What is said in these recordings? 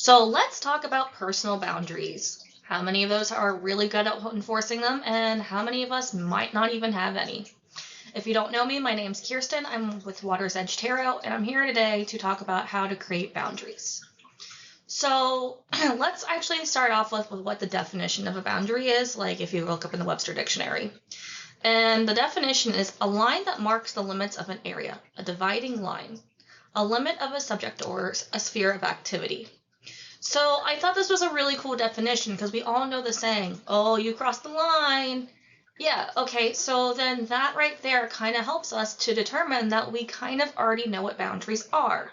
So let's talk about personal boundaries. How many of those are really good at enforcing them, and how many of us might not even have any? If you don't know me, my name's Kirsten. I'm with Water's Edge Tarot, and I'm here today to talk about how to create boundaries. So let's actually start off with what the definition of a boundary is, like if you look up in the Webster Dictionary. And the definition is a line that marks the limits of an area, a dividing line, a limit of a subject or a sphere of activity. So I thought this was a really cool definition because we all know the saying, oh, you crossed the line. Yeah, okay, so then that right there kind of helps us to determine that we kind of already know what boundaries are.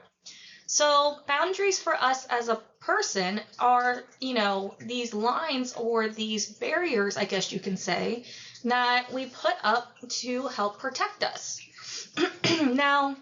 So boundaries for us as a person are, these lines or these barriers, I guess you can say, that we put up to help protect us. Now,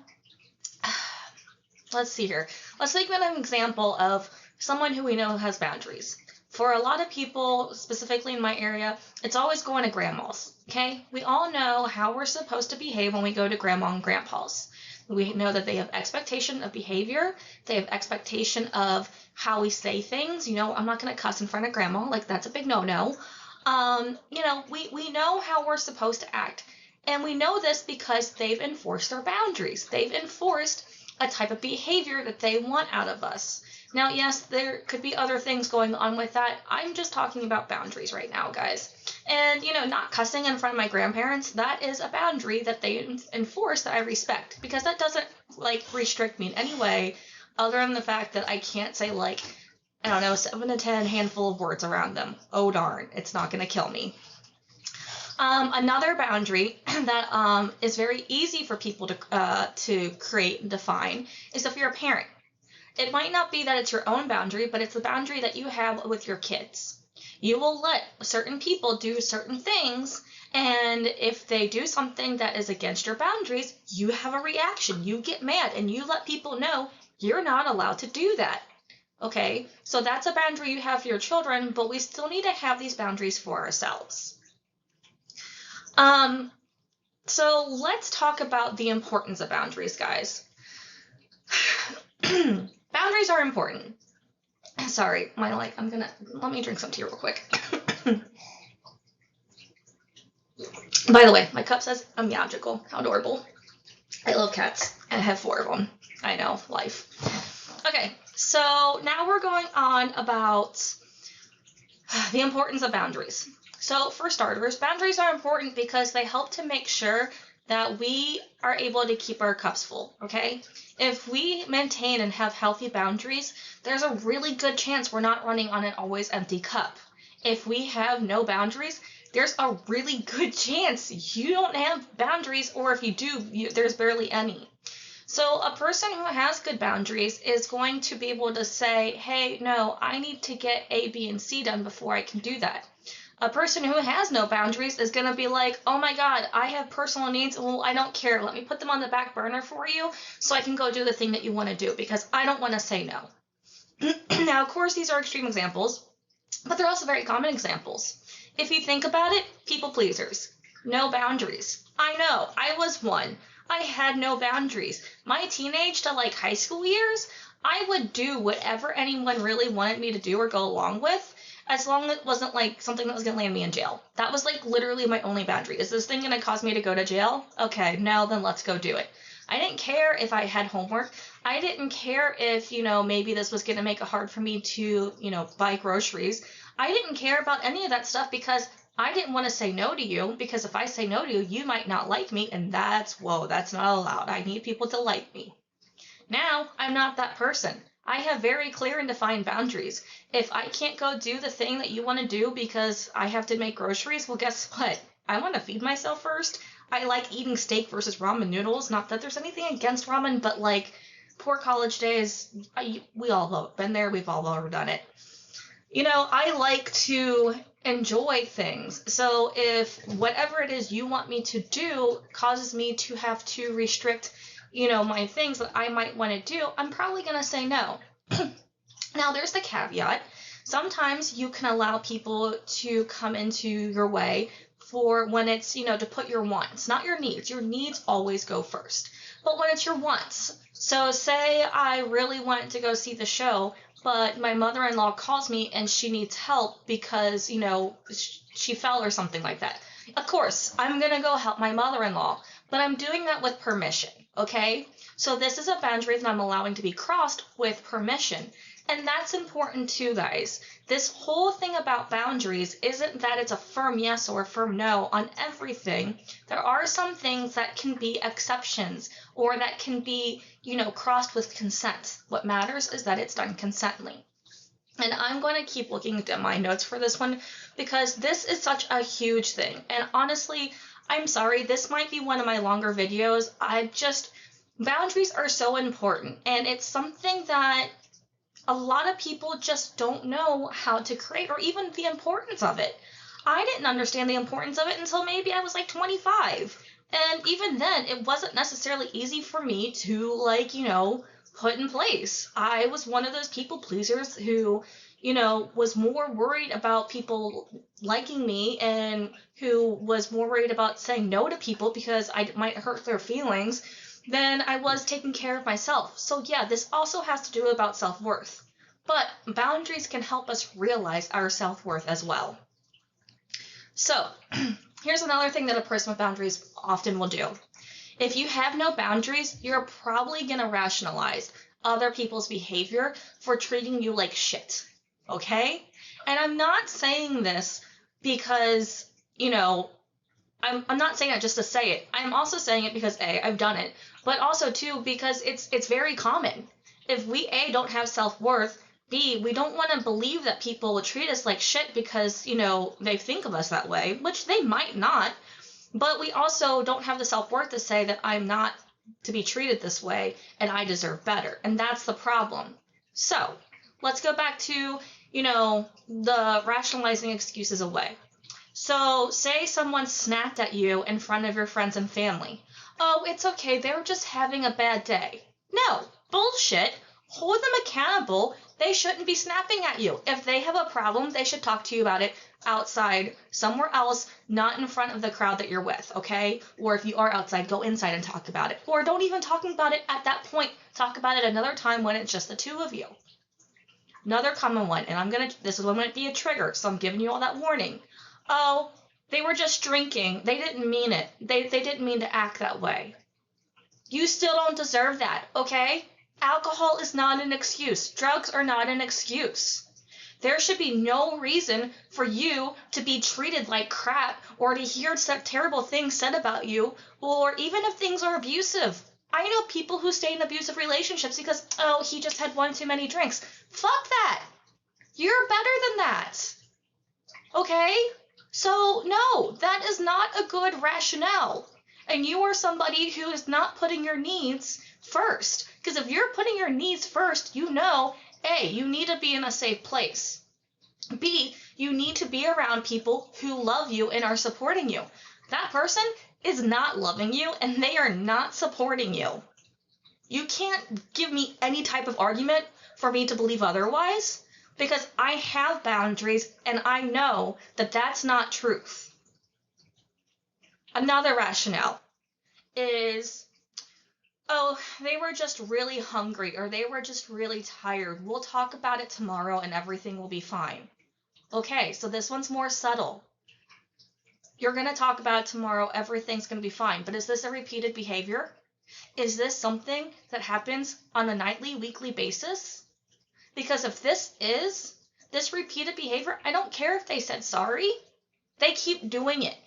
let's see here. Let's think of an example of someone who we know has boundaries. For a lot of people, specifically in my area, it's always going to grandma's, okay? We all know how we're supposed to behave when we go to grandma and grandpa's. We know that they have expectation of behavior. They have expectation of how we say things. I'm not going to cuss in front of grandma. Like, that's a big no-no. We know how we're supposed to act. And we know this because they've enforced their boundaries. They've enforced a type of behavior that they want out of us. Now, yes, there could be other things going on with that. I'm just talking about boundaries right now, guys. And, not cussing in front of my grandparents, that is a boundary that they enforce that I respect. Because that doesn't, restrict me in any way other than the fact that I can't say, 7 to 10 handful of words around them. Oh, darn, it's not going to kill me. Another boundary that is very easy for people to create and define is if you're a parent. It might not be that it's your own boundary, but it's the boundary that you have with your kids. You will let certain people do certain things, and if they do something that is against your boundaries, you have a reaction. You get mad, and you let people know you're not allowed to do that. Okay, so that's a boundary you have for your children, but we still need to have these boundaries for ourselves. So let's talk about the importance of boundaries, guys. Boundaries are important. Sorry, let me drink some tea real quick. By the way, my cup says I'm magical. How adorable. I love cats. I have 4 of them. I know, life. Okay, so now we're going on about the importance of boundaries. So for starters, boundaries are important because they help to make sure that we are able to keep our cups full, okay? If we maintain and have healthy boundaries, there's a really good chance we're not running on an always empty cup. If we have no boundaries, there's a really good chance you don't have boundaries, or if you do, there's barely any. So a person who has good boundaries is going to be able to say, hey, no, I need to get A, B, and C done before I can do that. A person who has no boundaries is going to be like, oh my God, I have personal needs. Well, I don't care. Let me put them on the back burner for you so I can go do the thing that you want to do because I don't want to say no. Now, of course, these are extreme examples, but they're also very common examples. If you think about it, people pleasers, no boundaries. I know, I was one. I had no boundaries. My teenage to high school years, I would do whatever anyone really wanted me to do or go along with, as long as it wasn't something that was going to land me in jail. That was literally my only boundary. Is this thing going to cause me to go to jail? Okay, no, then let's go do it. I didn't care if I had homework. I didn't care if, maybe this was going to make it hard for me to, buy groceries. I didn't care about any of that stuff because I didn't want to say no to you, because if I say no to you, you might not like me, and that's not allowed. I need people to like me. Now, I'm not that person. I have very clear and defined boundaries. If I can't go do the thing that you want to do because I have to make groceries, well, guess what? I want to feed myself first. I like eating steak versus ramen noodles. Not that there's anything against ramen, but poor college days, we all have been there. We've all done it. I like to enjoy things. So if whatever it is you want me to do causes me to have to restrict my things that I might want to do, I'm probably going to say no. Now, there's the caveat. Sometimes you can allow people to come into your way for when it's, to put your wants, not your needs. Your needs always go first. But when it's your wants, So say I really want to go see the show, but my mother-in-law calls me and she needs help because, she fell or something like that. Of course, I'm gonna go help my mother-in-law, but I'm doing that with permission, okay? So this is a boundary that I'm allowing to be crossed with permission. And that's important too, guys. This whole thing about boundaries isn't that it's a firm yes or a firm no on everything. There are some things that can be exceptions or that can be, crossed with consent. What matters is that it's done consently. And I'm going to keep looking at my notes for this one because this is such a huge thing. And honestly, I'm sorry, this might be one of my longer videos. Boundaries are so important, and it's something that a lot of people just don't know how to create or even the importance of it. I didn't understand the importance of it until maybe I was like 25. And even then, it wasn't necessarily easy for me to, put in place. I was one of those people pleasers who, was more worried about people liking me and who was more worried about saying no to people because I might hurt their feelings than I was taking care of myself. So yeah, this also has to do about self-worth. But boundaries can help us realize our self-worth as well. So here's another thing that a person with boundaries often will do. If you have no boundaries, you're probably going to rationalize other people's behavior for treating you like shit. Okay? And I'm not saying this because, I'm not saying it just to say it. I'm also saying it because A, I've done it, but also too because it's very common. If we A, don't have self-worth, B, we don't want to believe that people will treat us like shit because, they think of us that way, which they might not, but we also don't have the self-worth to say that I'm not to be treated this way and I deserve better. And that's the problem. So let's go back to, the rationalizing excuses away. So say someone snapped at you in front of your friends and family. Oh, it's okay, they were just having a bad day. No, bullshit. Hold them accountable. They shouldn't be snapping at you. If they have a problem, they should talk to you about it outside, somewhere else, not in front of the crowd that you're with, okay? Or if you are outside, go inside and talk about it. Or don't even talk about it at that point. Talk about it another time when it's just the two of you. Another common one, and this is going to be a trigger, so I'm giving you all that warning. Oh, they were just drinking. They didn't mean it. They didn't mean to act that way. You still don't deserve that, okay? Alcohol is not an excuse. Drugs are not an excuse. There should be no reason for you to be treated like crap or to hear terrible things said about you, or even if things are abusive. I know people who stay in abusive relationships because, oh, he just had one too many drinks. Fuck that. You're better than that. Okay? So, no, that is not a good rationale. And you are somebody who is not putting your needs first. Because if you're putting your needs first, A, you need to be in a safe place. B, you need to be around people who love you and are supporting you. That person is not loving you and they are not supporting you. You can't give me any type of argument for me to believe otherwise, because I have boundaries and I know that that's not truth. Another rationale is, oh, they were just really hungry or they were just really tired. We'll talk about it tomorrow and everything will be fine. Okay, so this one's more subtle. You're going to talk about it tomorrow, everything's going to be fine. But is this a repeated behavior? Is this something that happens on a nightly, weekly basis? Because if this is this repeated behavior, I don't care if they said sorry. They keep doing it.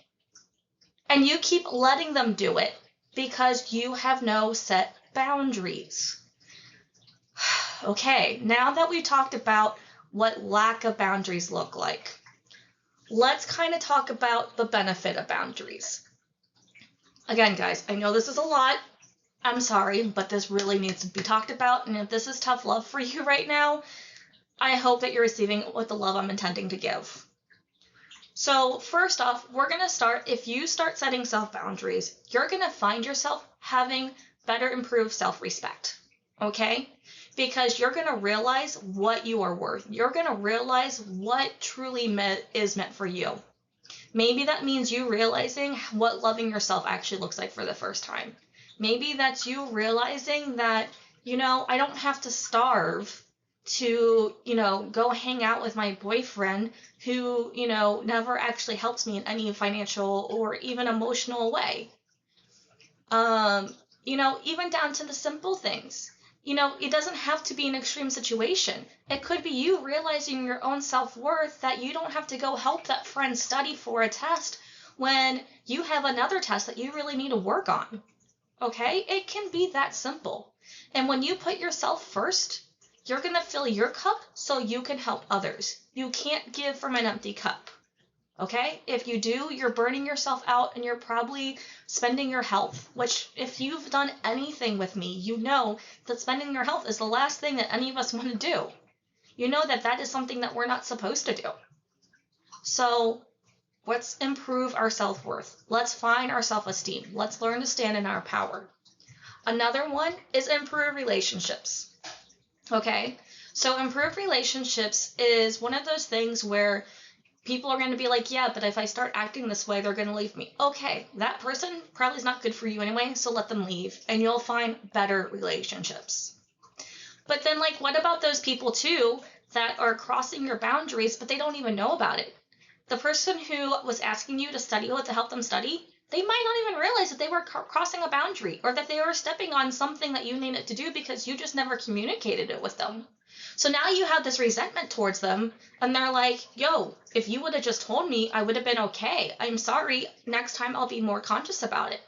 And you keep letting them do it because you have no set boundaries. Okay, now that we've talked about what lack of boundaries look like, let's kind of talk about the benefit of boundaries. Again, guys, I know this is a lot. I'm sorry, but this really needs to be talked about. And if this is tough love for you right now, I hope that you're receiving it with the love I'm intending to give. So first off, we're going to start, if you start setting self-boundaries, you're going to find yourself having better improved self-respect, okay? Because you're going to realize what you are worth. You're going to realize what truly is meant for you. Maybe that means you realizing what loving yourself actually looks like for the first time. Maybe that's you realizing that I don't have to starve to, go hang out with my boyfriend who, never actually helps me in any financial or even emotional way. Even down to the simple things. It doesn't have to be an extreme situation. It could be you realizing your own self-worth, that you don't have to go help that friend study for a test when you have another test that you really need to work on. Okay? It can be that simple. And when you put yourself first, you're going to fill your cup so you can help others. You can't give from an empty cup. Okay? If you do, you're burning yourself out and you're probably spending your health, which if you've done anything with me, you know that spending your health is the last thing that any of us want to do. You know that that is something that we're not supposed to do. So let's improve our self-worth. Let's find our self-esteem. Let's learn to stand in our power. Another one is improve relationships. Okay? So improved relationships is one of those things where people are going to be like, yeah, but if I start acting this way, they're going to leave me. Okay, that person probably is not good for you anyway, so let them leave, and you'll find better relationships. But then, what about those people, too, that are crossing your boundaries, but they don't even know about it? The person who was asking you to study to help them study, they might not even realize that they were crossing a boundary, or that they were stepping on something that you needed to do because you just never communicated it with them. So now you have this resentment towards them, and they're like, yo, if you would have just told me, I would have been okay. I'm sorry. Next time I'll be more conscious about it.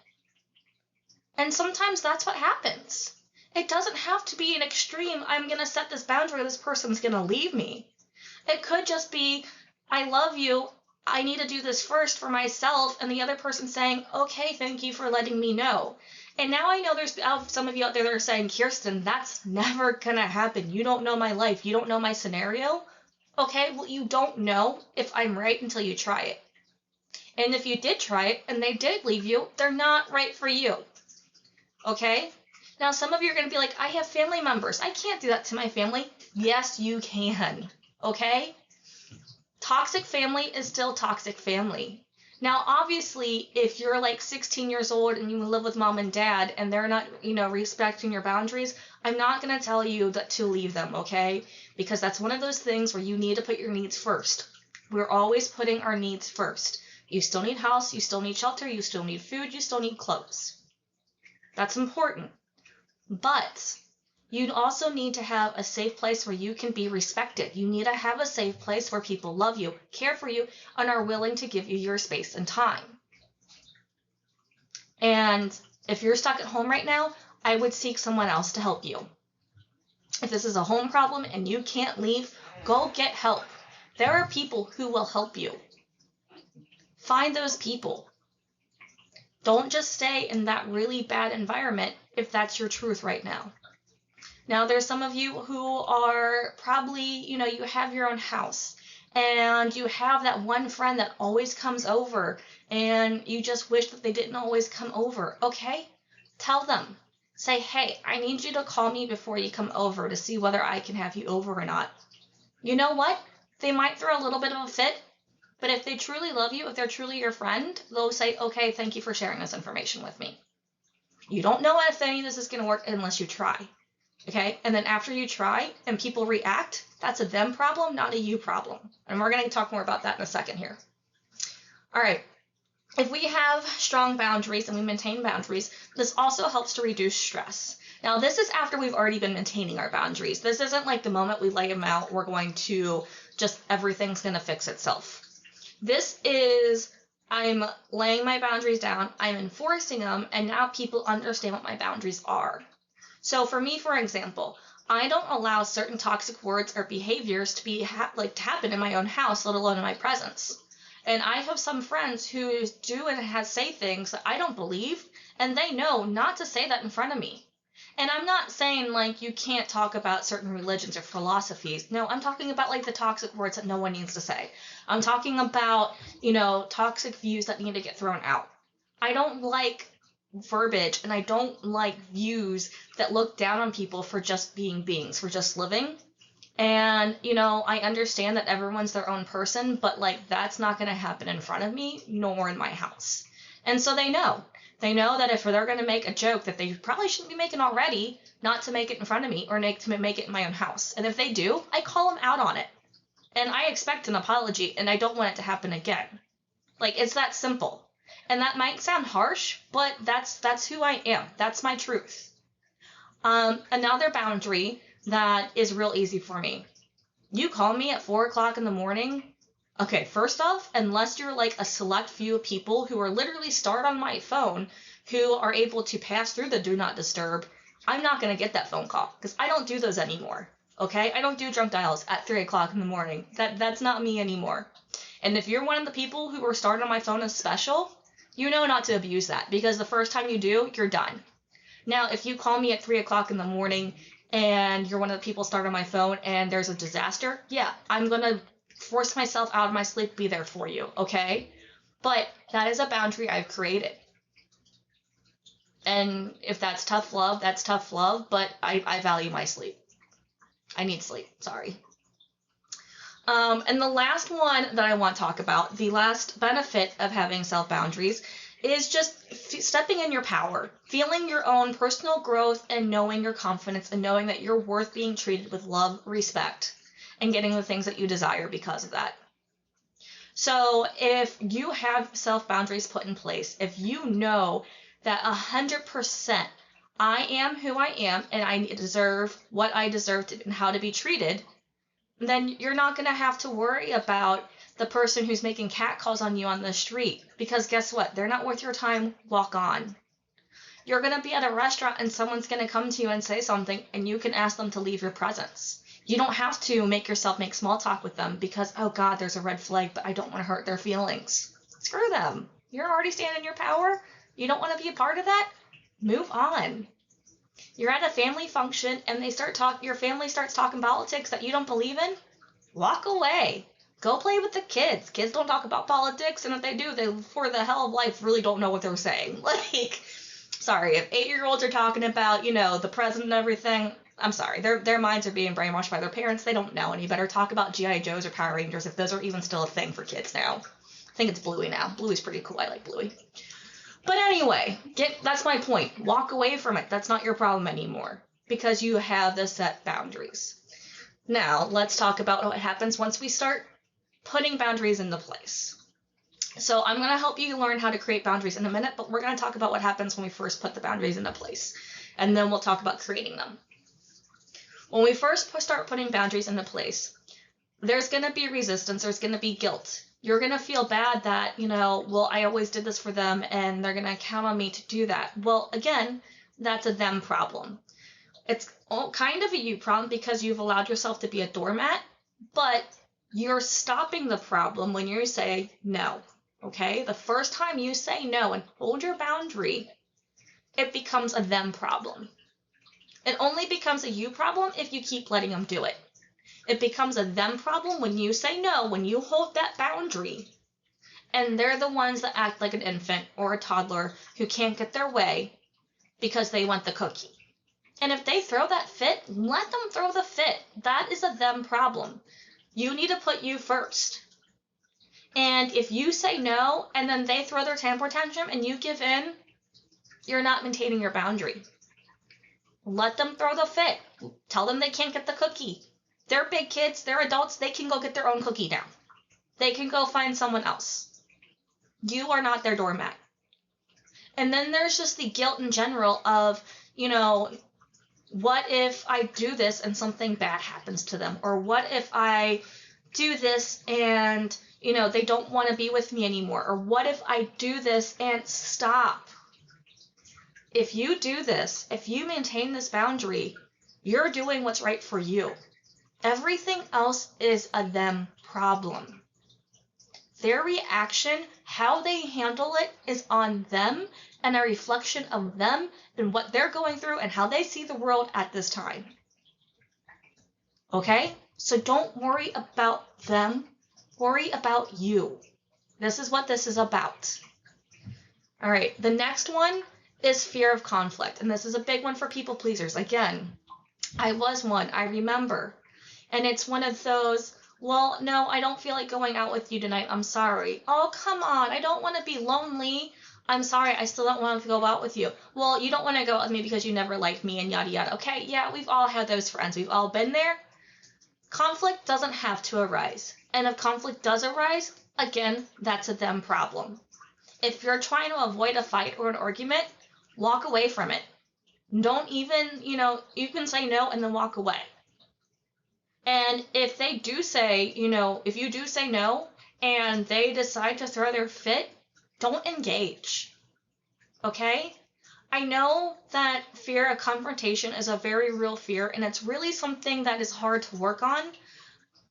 And sometimes that's what happens. It doesn't have to be an extreme, I'm going to set this boundary, this person's going to leave me. It could just be, I love you, I need to do this first for myself, and the other person saying, okay, thank you for letting me know. And now I know there's some of you out there that are saying, Kirsten, that's never gonna happen. You don't know my life. You don't know my scenario. Okay, well, you don't know if I'm right until you try it. And if you did try it and they did leave you, they're not right for you. Okay? Now, some of you are gonna be like, I have family members. I can't do that to my family. Yes, you can. Okay? Toxic family is still toxic family. Now, obviously, if you're 16 years old and you live with mom and dad and they're not, respecting your boundaries, I'm not going to tell you that to leave them, okay? Because that's one of those things where you need to put your needs first. We're always putting our needs first. You still need house, you still need shelter, you still need food, you still need clothes. That's important. But you also need to have a safe place where you can be respected. You need to have a safe place where people love you, care for you, and are willing to give you your space and time. And if you're stuck at home right now, I would seek someone else to help you. If this is a home problem and you can't leave, go get help. There are people who will help you. Find those people. Don't just stay in that really bad environment if that's your truth right now. Now, there's some of you who are probably, you have your own house and you have that one friend that always comes over and you just wish that they didn't always come over. Okay? Tell them. Say, hey, I need you to call me before you come over to see whether I can have you over or not. You know what? They might throw a little bit of a fit, but if they truly love you, if they're truly your friend, they'll say, okay, thank you for sharing this information with me. You don't know if any of this is going to work unless you try. Okay, and then after you try and people react, that's a them problem, not a you problem. And we're going to talk more about that in a second here. All right, if we have strong boundaries and we maintain boundaries, this also helps to reduce stress. Now, this is after we've already been maintaining our boundaries. This isn't like the moment we lay them out, we're going to everything's going to fix itself. This is, I'm laying my boundaries down, I'm enforcing them, and now people understand what my boundaries are. So for me, for example, I don't allow certain toxic words or behaviors to be to happen in my own house, let alone in my presence. And I have some friends who do and say things that I don't believe, and they know not to say that in front of me. And I'm not saying you can't talk about certain religions or philosophies. No, I'm talking about the toxic words that no one needs to say. I'm talking about, toxic views that need to get thrown out. I don't like verbiage, and I don't like views that look down on people for just being beings, for just living. And, I understand that everyone's their own person, but that's not going to happen in front of me, nor in my house. And so they know that if they're going to make a joke that they probably shouldn't be making already, not to make it in front of me or to make it in my own house. And if they do, I call them out on it. And I expect an apology, and I don't want it to happen again. Like, it's that simple. And that might sound harsh, but that's who I am. That's my truth. Another boundary that is real easy for me. You call me at 4 o'clock in the morning. Okay, first off, unless you're like a select few of people who are literally starred on my phone who are able to pass through the do not disturb, I'm not going to get that phone call because I don't do those anymore. Okay? I don't do drunk dials at 3 o'clock in the morning. That's not me anymore. And if you're one of the people who are starred on my phone as special, you know not to abuse that because the first time you do, you're done. Now, if you call me at 3 o'clock in the morning and you're one of the people started on my phone and there's a disaster, yeah, I'm going to force myself out of my sleep, be there for you, okay? But that is a boundary I've created. And if that's tough love, that's tough love, but I value my sleep. I need sleep, sorry. And the last one that I want to talk about, the last benefit of having self-boundaries, is just stepping in your power, feeling your own personal growth and knowing your confidence and knowing that you're worth being treated with love, respect, and getting the things that you desire because of that. So if you have self-boundaries put in place, if you know that 100% I am who I am and I deserve what I deserve to, and how to be treated, then you're not going to have to worry about the person who's making catcalls on you on the street. Because guess what? They're not worth your time. Walk on. You're going to be at a restaurant and someone's going to come to you and say something and you can ask them to leave your presence. You don't have to make yourself make small talk with them because, oh God, there's a red flag, but I don't want to hurt their feelings. Screw them. You're already standing in your power. You don't want to be a part of that? Move on. You're at a family function and your family starts talking politics that you don't believe in? Walk away. Go play with the kids. Kids don't talk about politics, and if they do, they, for the hell of life, really don't know what they're saying. Like, sorry, if 8-year-olds are talking about, the president and everything, I'm sorry. Their minds are being brainwashed by their parents. They don't know any better. Talk about G.I. Joes or Power Rangers if those are even still a thing for kids now. I think it's Bluey now. Bluey's pretty cool. I like Bluey. But anyway, that's my point. Walk away from it. That's not your problem anymore because you have the set boundaries. Now, let's talk about what happens once we start putting boundaries into place. So I'm going to help you learn how to create boundaries in a minute, but we're going to talk about what happens when we first put the boundaries into place. And then we'll talk about creating them. When we first start putting boundaries into place, there's going to be resistance. There's going to be guilt. You're going to feel bad that, well, I always did this for them and they're going to count on me to do that. Well, again, that's a them problem. It's kind of a you problem because you've allowed yourself to be a doormat, but you're stopping the problem when you say no, okay? The first time you say no and hold your boundary, it becomes a them problem. It only becomes a you problem if you keep letting them do it. It becomes a them problem when you say no, when you hold that boundary. And they're the ones that act like an infant or a toddler who can't get their way because they want the cookie. And if they throw that fit, let them throw the fit. That is a them problem. You need to put you first. And if you say no and then they throw their temper tantrum and you give in, you're not maintaining your boundary. Let them throw the fit. Tell them they can't get the cookie. They're big kids, they're adults, they can go get their own cookie now. They can go find someone else. You are not their doormat. And then there's just the guilt in general of, what if I do this and something bad happens to them? Or what if I do this and, they don't want to be with me anymore? Or what if I do this and stop? If you do this, if you maintain this boundary, you're doing what's right for you. Everything else is a them problem. Their reaction, how they handle it, is on them and a reflection of them and what they're going through and how they see the world at this time. Okay? So don't worry about them. Worry about you. This is what this is about. All right, the next one is fear of conflict. And this is a big one for people pleasers. Again, I was one. I remember. And it's one of those, well, no, I don't feel like going out with you tonight. I'm sorry. Oh, come on. I don't want to be lonely. I'm sorry, I still don't want to go out with you. Well, you don't want to go out with me because you never liked me and yada yada. Okay, yeah, we've all had those friends. We've all been there. Conflict doesn't have to arise. And if conflict does arise, again, that's a them problem. If you're trying to avoid a fight or an argument, walk away from it. Don't even, you can say no and then walk away. And if they do say, if you do say no and they decide to throw their fit, don't engage. Okay? I know that fear of confrontation is a very real fear, and it's really something that is hard to work on.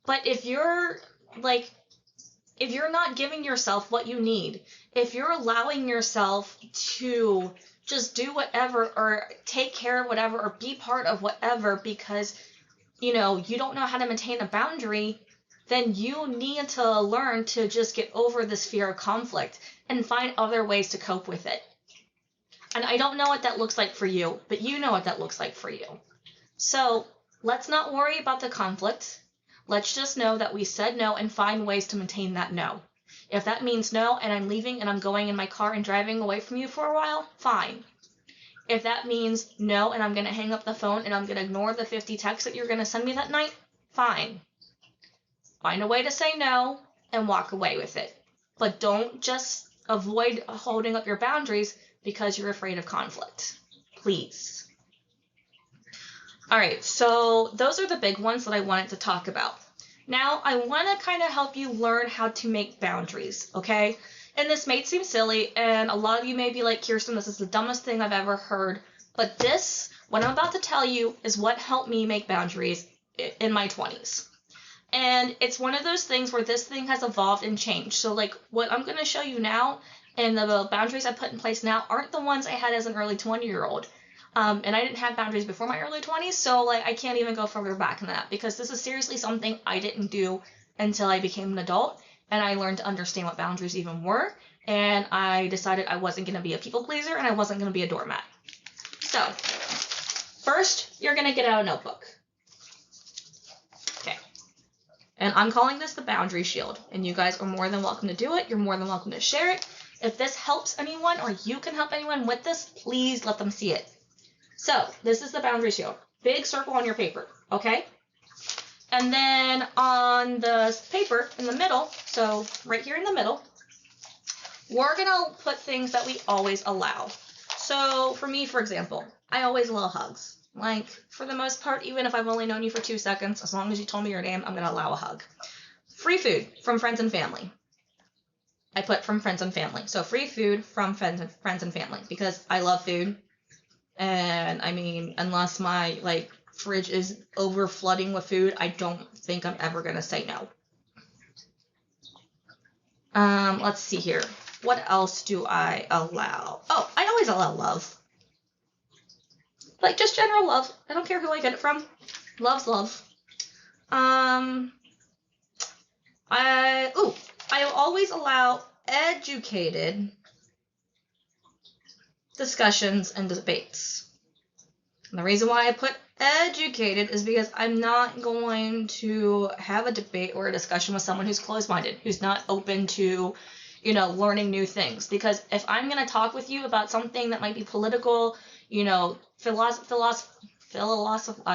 But if you're not giving yourself what you need, if you're allowing yourself to just do whatever or take care of whatever or be part of whatever because, you don't know how to maintain a boundary, then you need to learn to just get over this fear of conflict and find other ways to cope with it. And I don't know what that looks like for you, but you know what that looks like for you. So let's not worry about the conflict. Let's just know that we said no and find ways to maintain that no. If that means no and I'm leaving and I'm going in my car and driving away from you for a while, fine. If that means no and I'm going to hang up the phone and I'm going to ignore the 50 texts that you're going to send me that night, fine. Find a way to say no and walk away with it. But don't just avoid holding up your boundaries because you're afraid of conflict. Please. All right, so those are the big ones that I wanted to talk about. Now, I want to kind of help you learn how to make boundaries, okay? And this may seem silly, and a lot of you may be like, Kirsten, this is the dumbest thing I've ever heard. But this, what I'm about to tell you, is what helped me make boundaries in my 20s. And it's one of those things where this thing has evolved and changed. So, what I'm going to show you now and the boundaries I put in place now aren't the ones I had as an early 20-year-old. And I didn't have boundaries before my early 20s, so, I can't even go further back than that, because this is seriously something I didn't do until I became an adult. And I learned to understand what boundaries even were, and I decided I wasn't going to be a people pleaser, and I wasn't going to be a doormat. So, first, you're going to get out a notebook. Okay. And I'm calling this the boundary shield, and you guys are more than welcome to do it. You're more than welcome to share it. If this helps anyone, or you can help anyone with this, please let them see it. So, this is the boundary shield. Big circle on your paper, okay? And then on the paper in the middle, so right here in the middle, we're going to put things that we always allow. So for me, for example, I always allow hugs. For the most part, even if I've only known you for 2 seconds, as long as you told me your name, I'm going to allow a hug. Free food from friends and family. I put from friends and family. So free food from friends and family, because I love food. And I mean, unless my fridge is over flooding with food, I don't think I'm ever going to say no. Let's see here. What else do I allow? Oh, I always allow love. Just general love. I don't care who I get it from. Love's love. I always allow educated discussions and debates. And the reason why I put educated is because I'm not going to have a debate or a discussion with someone who's closed-minded, who's not open to, learning new things. Because if I'm going to talk with you about something that might be political,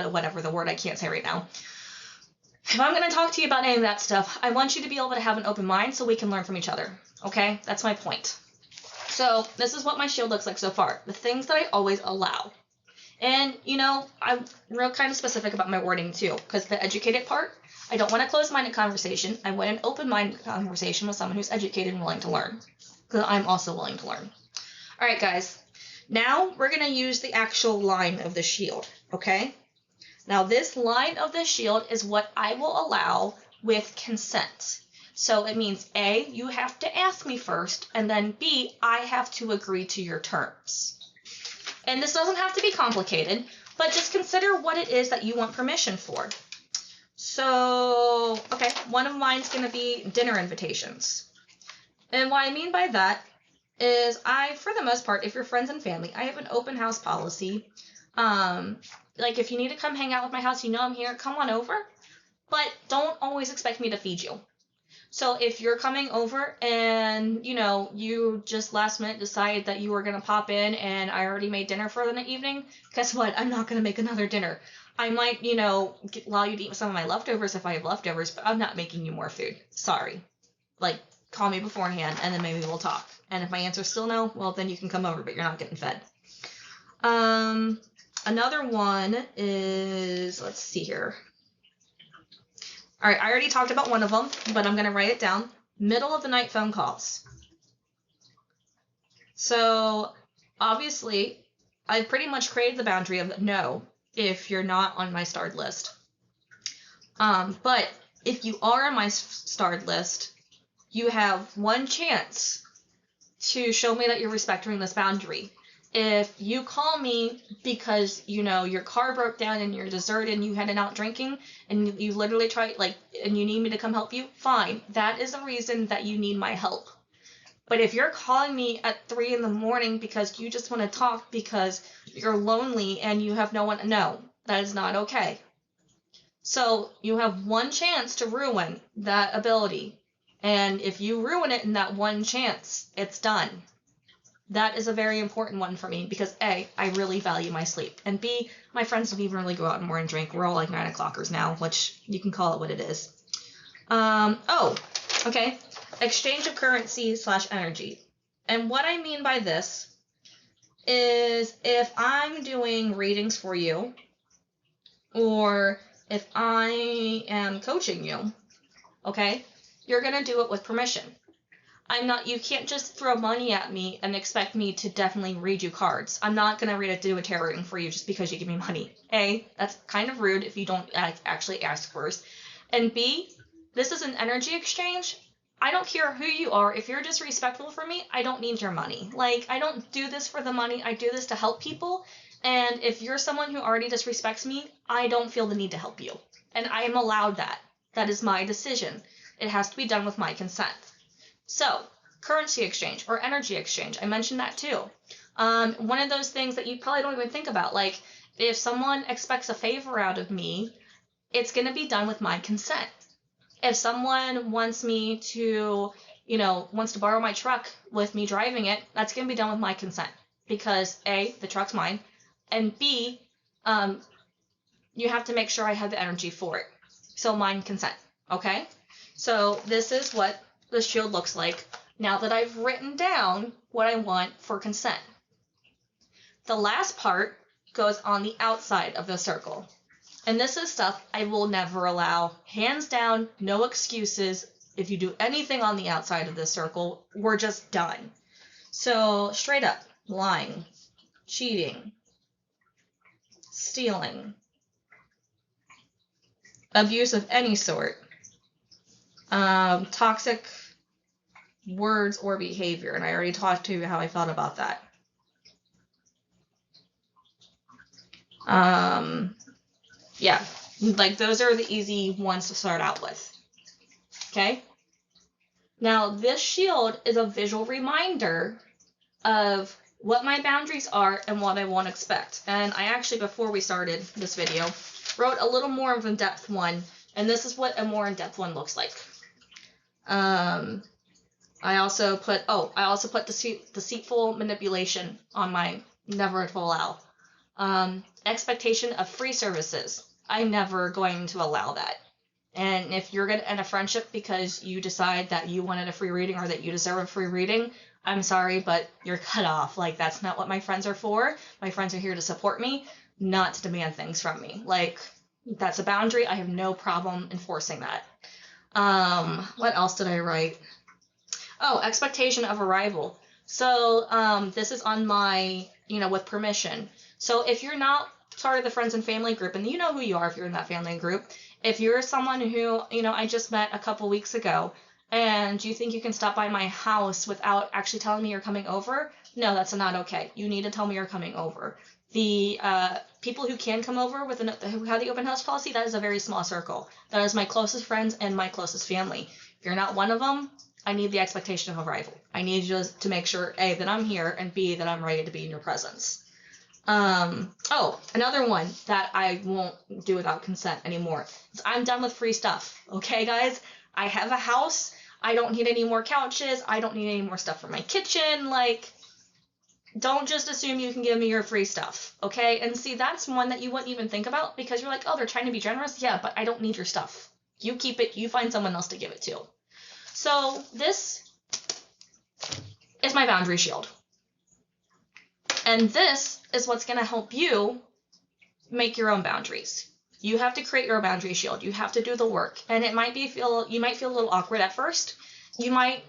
whatever the word I can't say right now. If I'm going to talk to you about any of that stuff, I want you to be able to have an open mind so we can learn from each other. Okay? That's my point. So this is what my shield looks like so far. The things that I always allow. And, I'm real kind of specific about my wording too, because the educated part, I don't want a closed-minded conversation. I want an open-minded conversation with someone who's educated and willing to learn, because I'm also willing to learn. All right, guys. Now we're going to use the actual line of the shield, okay? Now this line of the shield is what I will allow with consent. So it means A, you have to ask me first, and then B, I have to agree to your terms. And this doesn't have to be complicated, but just consider what it is that you want permission for. So, okay, one of mine's going to be dinner invitations. And what I mean by that is for the most part, if you're friends and family, I have an open house policy. If you need to come hang out with my house, I'm here, come on over. But don't always expect me to feed you. So if you're coming over and, you just last minute decided that you were going to pop in and I already made dinner for the evening, guess what? I'm not going to make another dinner. I might, allow you to eat some of my leftovers if I have leftovers, but I'm not making you more food. Sorry. Like, call me beforehand and then maybe we'll talk. And if my answer's still no, well, then you can come over, but you're not getting fed. Another one is, let's see here. All right, I already talked about one of them, but I'm going to write it down. Middle of the night phone calls. So, obviously, I've pretty much created the boundary of no if you're not on my starred list. But if you are on my starred list, you have one chance to show me that you're respecting this boundary. If you call me because, your car broke down and you're deserted and you headed out drinking and you literally tried, and you need me to come help you, fine. That is a reason that you need my help. But if you're calling me at 3 a.m. because you just want to talk because you're lonely and you have no one, no, that is not okay. So you have one chance to ruin that ability. And if you ruin it in that one chance, it's done. That is a very important one for me because A, I really value my sleep. And B, my friends don't even really go out anymore and drink. We're all like 9 o'clockers now, which you can call it what it is. Okay. Exchange of currency / energy. And what I mean by this is if I'm doing readings for you or if I am coaching you, okay, you're going to do it with permission. You can't just throw money at me and expect me to definitely read you cards. I'm not going to do a tarot reading for you just because you give me money. A, that's kind of rude if you don't actually ask first. And B, this is an energy exchange. I don't care who you are. If you're disrespectful for me, I don't need your money. I don't do this for the money. I do this to help people. And if you're someone who already disrespects me, I don't feel the need to help you. And I am allowed that. That is my decision. It has to be done with my consent. So, currency exchange or energy exchange, I mentioned that too. One of those things that you probably don't even think about, if someone expects a favor out of me, it's going to be done with my consent. If someone wants me to, wants to borrow my truck with me driving it, that's going to be done with my consent. Because A, the truck's mine, and B, you have to make sure I have the energy for it. So mine consent, okay? So this is what the shield looks like now that I've written down what I want for consent. The last part goes on the outside of the circle. And this is stuff I will never allow. Hands down, no excuses. If you do anything on the outside of this circle, we're just done. So straight up, lying, cheating, stealing, abuse of any sort, toxic words or behavior, and I already talked to you how I felt about that. Yeah, those are the easy ones to start out with. Okay? Now, this shield is a visual reminder of what my boundaries are and what I won't expect. And I actually, before we started this video, wrote a little more of an in-depth one, and this is what a more in-depth one looks like. I also put deceitful manipulation on my never to allow. Expectation of free services. I'm never going to allow that. And if you're going to end a friendship because you decide that you wanted a free reading or that you deserve a free reading, I'm sorry, but you're cut off. That's not what my friends are for. My friends are here to support me, not to demand things from me. That's a boundary. I have no problem enforcing that. What else did I write? Oh, expectation of arrival. So this is on my, with permission. So if you're not part of the friends and family group, and you know who you are if you're in that family group, if you're someone who, I just met a couple weeks ago, and you think you can stop by my house without actually telling me you're coming over, no, that's not okay. You need to tell me you're coming over. The people who can come over who have the open house policy, that is a very small circle. That is my closest friends and my closest family. If you're not one of them, I need the expectation of arrival. I need you to make sure, A, that I'm here, and B, that I'm ready to be in your presence. Another one that I won't do without consent anymore is I'm done with free stuff. Okay, guys? I have a house. I don't need any more couches. I don't need any more stuff for my kitchen. Like, don't just assume you can give me your free stuff, okay? And see, that's one that you wouldn't even think about because you're like, oh, they're trying to be generous. Yeah, but I don't need your stuff. You keep it. You find someone else to give it to. So this is my boundary shield. And this is what's going to help you make your own boundaries. You have to create your boundary shield. You have to do the work. And it might you might feel a little awkward at first. You might,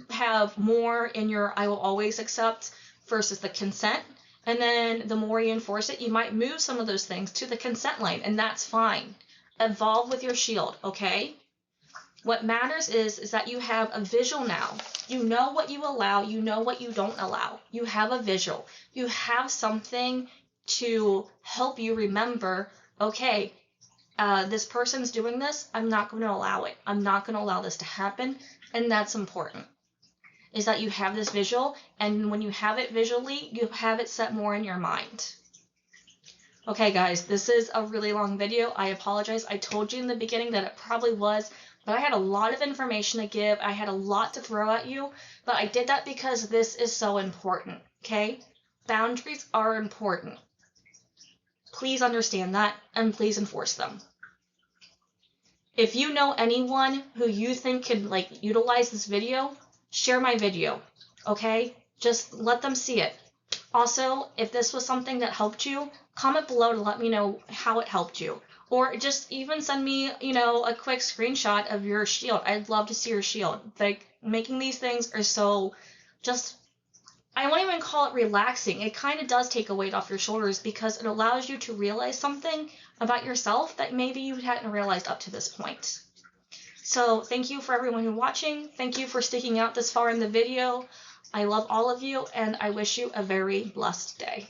have more in your I will always accept versus the consent. And then the more you enforce it, you might move some of those things to the consent line, and that's fine. Evolve with your shield, okay? What matters is that you have a visual now. You know what you allow. You know what you don't allow. You have a visual. You have something to help you remember, okay, this person's doing this. I'm not going to allow it. I'm not going to allow this to happen. And that's important, is that you have this visual. And when you have it visually, you have it set more in your mind. Okay, guys, this is a really long video. I apologize. I told you in the beginning that it probably was, but I had a lot of information to give. I had a lot to throw at you, but I did that because this is so important, okay? Boundaries are important. Please understand that, and please enforce them. If you know anyone who you think could utilize this video, share my video, okay? Just let them see it. Also, if this was something that helped you, comment below to let me know how it helped you. Or just even send me, a quick screenshot of your shield. I'd love to see your shield. Like, making these things are so I won't even call it relaxing. It kind of does take a weight off your shoulders because it allows you to realize something about yourself that maybe you hadn't realized up to this point. So thank you for everyone who's watching. Thank you for sticking out this far in the video. I love all of you, and I wish you a very blessed day.